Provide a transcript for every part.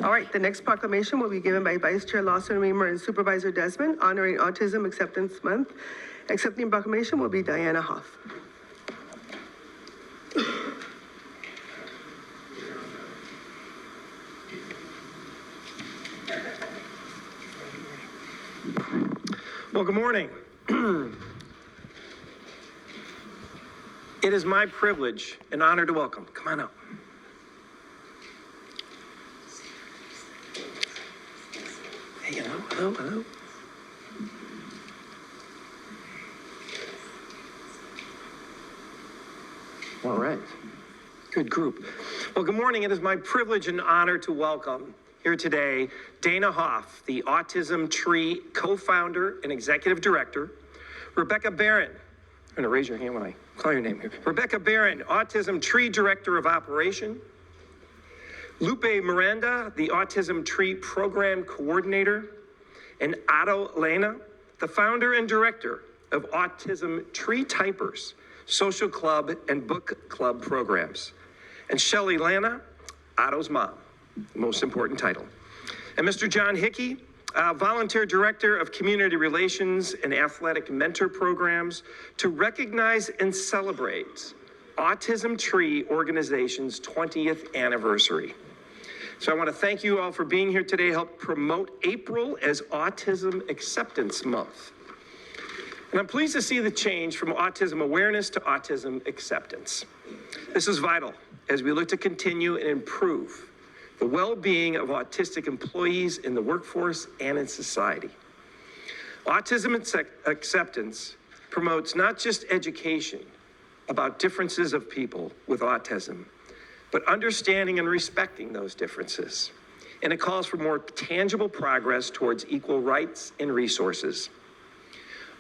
All right, the next proclamation will be given by Vice Chair Lawson Reamer and Supervisor Desmond, honoring Autism Acceptance Month. Accepting the proclamation will be Diana Hoff. Well, good morning. It is my privilege and honor to welcome. Come on up. Hey, hello. All right. Good group. Well, good morning. It is my privilege and honor to welcome here today Dana Hoff, the Autism Tree co-founder and executive director, Rebecca Barron. I'm going to raise your hand when I call your name here. Rebecca Barron, Autism Tree Director of Operation. Lupe Miranda, the Autism Tree Program Coordinator. And Otto Lena, the founder and director of Autism Tree Typers, Social Club and Book Club programs. And Shelley Lana, Otto's mom, the most important title. And Mr. John Hickey, Volunteer Director of Community Relations and Athletic Mentor Programs, to recognize and celebrate Autism Tree organization's 20th anniversary. So I want to thank you all for being here today, help promote April as Autism Acceptance Month. And I'm pleased to see the change from autism awareness to autism acceptance. This is vital as we look to continue and improve the well-being of autistic employees in the workforce and in society. Autism acceptance promotes not just education about differences of people with autism, but understanding and respecting those differences. And it calls for more tangible progress towards equal rights and resources.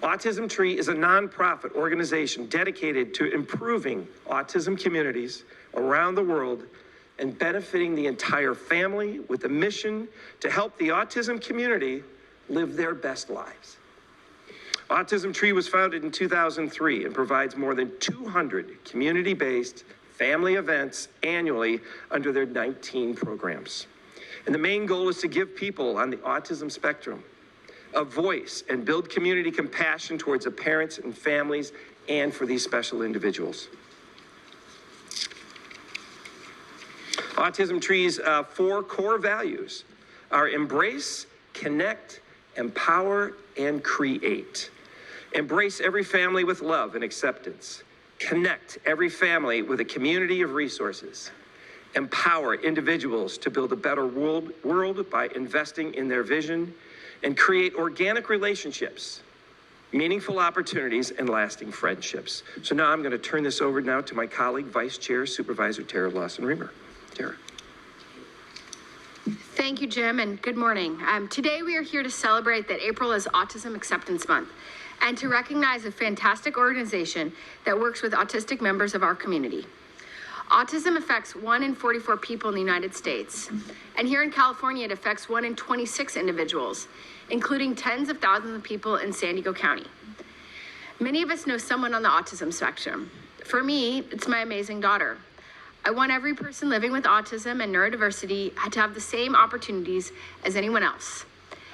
Autism Tree is a nonprofit organization dedicated to improving autism communities around the world and benefiting the entire family with a mission to help the autism community live their best lives. Autism Tree was founded in 2003 and provides more than 200 community-based family events annually under their 19 programs. And the main goal is to give people on the autism spectrum a voice and build community compassion towards the parents and families and for these special individuals. Autism Tree's 4 core values are embrace, connect, empower, and create. Embrace every family with love and acceptance. Connect every family with a community of resources. Empower individuals to build a better world by investing in their vision, and create organic relationships, meaningful opportunities, and lasting friendships. So now I'm going to turn this over now to my colleague, Vice Chair Supervisor Tara Lawson-Reamer. Tara. Thank you, Jim, and good morning. Today we are here to celebrate that April is Autism Acceptance Month and to recognize a fantastic organization that works with autistic members of our community. Autism affects 1 in 44 people in the United States, and here in California it affects 1 in 26 individuals, including tens of thousands of people in San Diego County. Many of us know someone on the autism spectrum. For me, it's my amazing daughter. I want every person living with autism and neurodiversity to have the same opportunities as anyone else.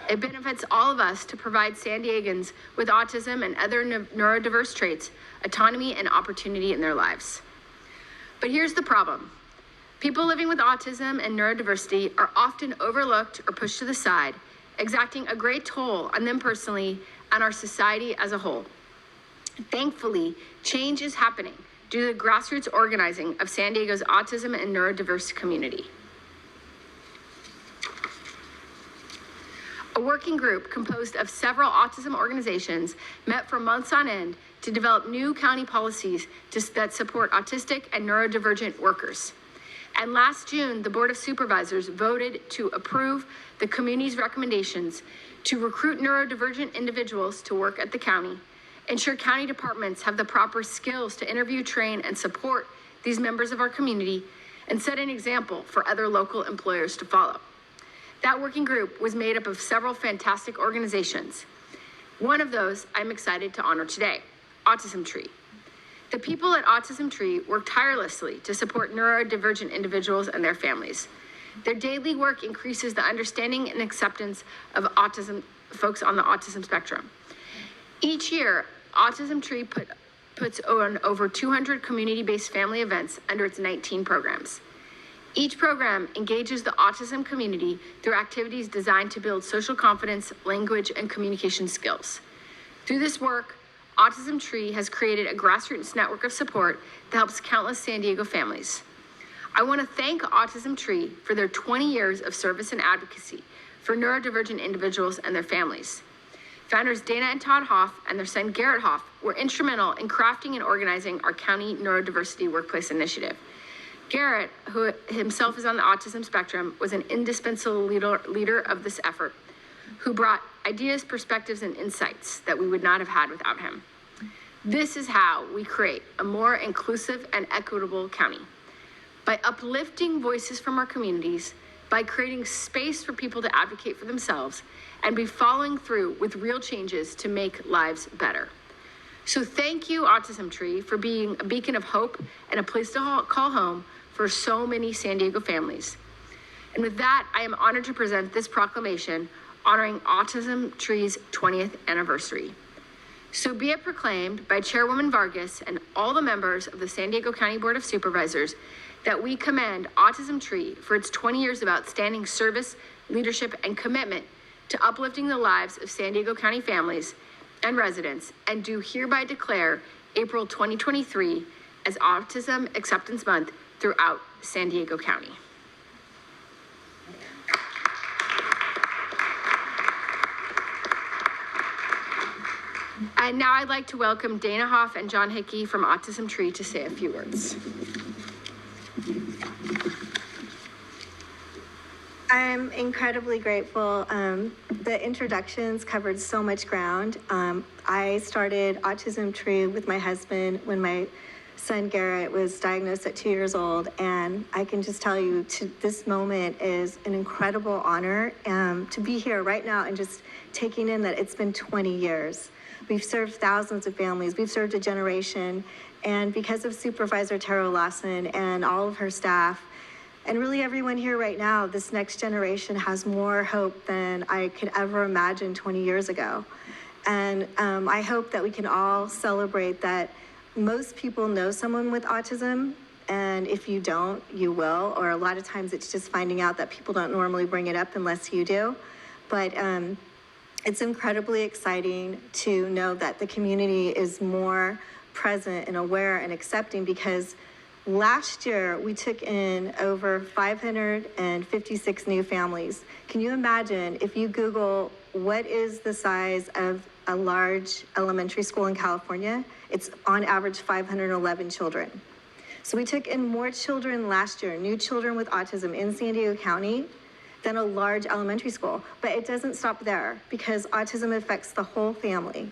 It benefits all of us to provide San Diegans with autism and other neurodiverse traits autonomy and opportunity in their lives. But here's the problem. People living with autism and neurodiversity are often overlooked or pushed to the side, exacting a great toll on them personally and our society as a whole. Thankfully, change is happening due to the grassroots organizing of San Diego's autism and neurodiverse community. A working group composed of several autism organizations met for months on end to develop new county policies that support autistic and neurodivergent workers. And last June, the Board of Supervisors voted to approve the community's recommendations to recruit neurodivergent individuals to work at the county, ensure county departments have the proper skills to interview, train, and support these members of our community, and set an example for other local employers to follow. That working group was made up of several fantastic organizations. One of those I'm excited to honor today, Autism Tree. The people at Autism Tree work tirelessly to support neurodivergent individuals and their families. Their daily work increases the understanding and acceptance of autism, folks on the autism spectrum. Each year, Autism Tree puts on over 200 community-based family events under its 19 programs. Each program engages the autism community through activities designed to build social confidence, language, and communication skills. Through this work, Autism Tree has created a grassroots network of support that helps countless San Diego families. I want to thank Autism Tree for their 20 years of service and advocacy for neurodivergent individuals and their families. Founders Dana and Todd Hoff and their son Garrett Hoff were instrumental in crafting and organizing our county neurodiversity workplace initiative. Garrett, who himself is on the autism spectrum, was an indispensable leader of this effort, who brought ideas, perspectives, and insights that we would not have had without him. This is how we create a more inclusive and equitable county. By uplifting voices from our communities, by creating space for people to advocate for themselves, and by following through with real changes to make lives better. So thank you, Autism Tree, for being a beacon of hope and a place to call home for so many San Diego families. And with that, I am honored to present this proclamation honoring Autism Tree's 20th anniversary. So be it proclaimed by Chairwoman Vargas and all the members of the San Diego County Board of Supervisors that we commend Autism Tree for its 20 years of outstanding service, leadership, and commitment to uplifting the lives of San Diego County families and residents, and do hereby declare April 2023 as Autism Acceptance Month throughout San Diego County. And now I'd like to welcome Dana Hoff and John Hickey from Autism Tree to say a few words. I'm incredibly grateful. The introductions covered so much ground. I started Autism Tree with my husband when my son Garrett was diagnosed at 2 years old, and I can just tell you this moment is an incredible honor to be here right now and just taking in that it's been 20 years. We've served thousands of families, we've served a generation, and because of Supervisor Tara Lawson and all of her staff, and really everyone here right now, this next generation has more hope than I could ever imagine 20 years ago. And I hope that we can all celebrate that most people know someone with autism, and if you don't, you will, or a lot of times it's just finding out that people don't normally bring it up unless you do. But it's incredibly exciting to know that the community is more present and aware and accepting, because last year we took in over 556 new families. Can you imagine if you Google what is the size of a large elementary school in California? It's on average 511 children. So we took in more children last year, new children with autism in San Diego County, than a large elementary school. But it doesn't stop there, because autism affects the whole family.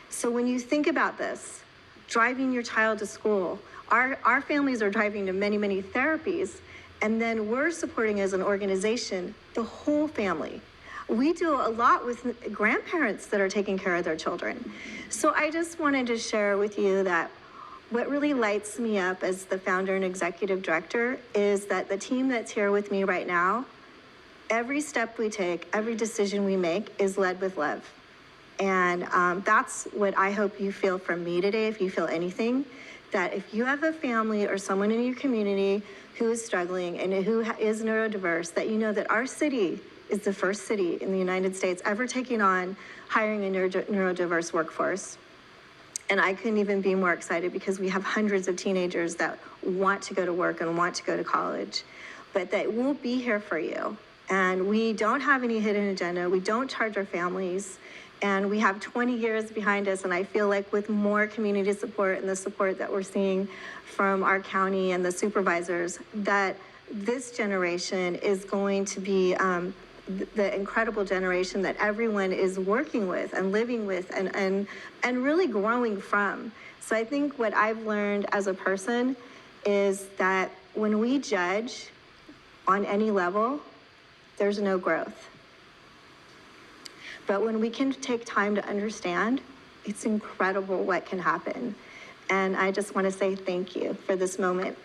So when you think about this, driving your child to school, our families are driving to many, many therapies, and then we're supporting as an organization the whole family. We do a lot with grandparents that are taking care of their children. So I just wanted to share with you that what really lights me up as the founder and executive director is that the team that's here with me right now, every step we take, every decision we make is led with love. And that's what I hope you feel from me today, if you feel anything, that if you have a family or someone in your community who is struggling and who is neurodiverse, that you know that our city is the first city in the United States ever taking on hiring a neurodiverse workforce. And I couldn't even be more excited, because we have hundreds of teenagers that want to go to work and want to go to college, but that we'll be here for you. And we don't have any hidden agenda. We don't charge our families. And we have 20 years behind us, and I feel like with more community support and the support that we're seeing from our county and the supervisors, that this generation is going to be the incredible generation that everyone is working with and living with and really growing from. So I think what I've learned as a person is that when we judge on any level, there's no growth. But when we can take time to understand, it's incredible what can happen. And I just want to say thank you for this moment.